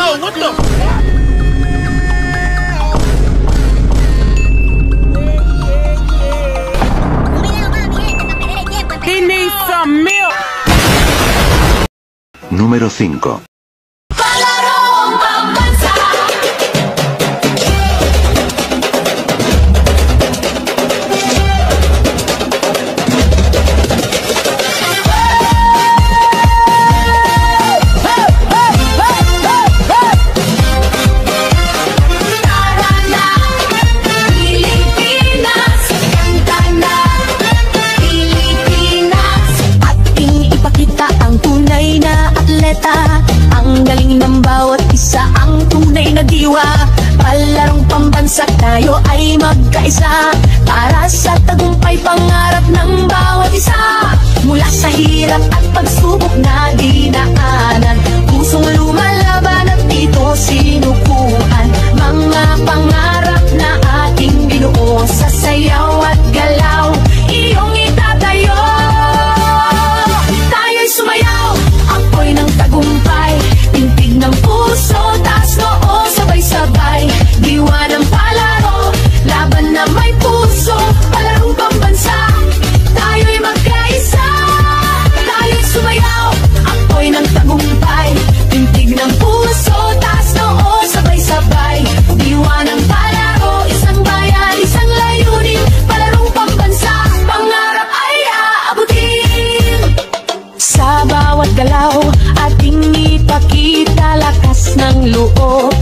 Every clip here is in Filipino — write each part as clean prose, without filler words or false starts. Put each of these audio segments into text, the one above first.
yo, what the? He needs some milk. Número 5. Ang galing ng bawat isa, ang tunay na diwa. Palarong pambansa, tayo ay magkaisa para sa tagumpay pangarap ng bawat isa. Mula sa hirap at pagsubok na dinaanan, pusong lumalaban at dito sinukuhan. Mga pangarap na ating binuo sa sayaw at galaw, iyong itatayo. Tayo'y sumayaw, apoy ng tagumpay, tintig ng puso, taas noo, sabay-sabay. Diwa ng palaro, laban na may puso, palarong pambansa, tayo'y magkaisa. Tayo'y sumayaw, apoy ng tagumpay, tintig ng puso, taas noo, sabay-sabay. Diwa ng palaro, isang bayan, isang layunin, palarong pambansa, pangarap ay aabutin. Sa bawat galaw, ating ipakita lakas ng loob,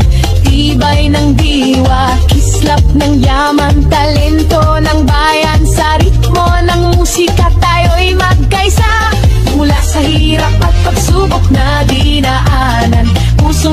tibay ng diwa, kislap ng yaman, talento ng bayan. Sa ritmo ng musika, tayo'y magkaisa. Mula sa hirap at pagsubok na dinaanan, puso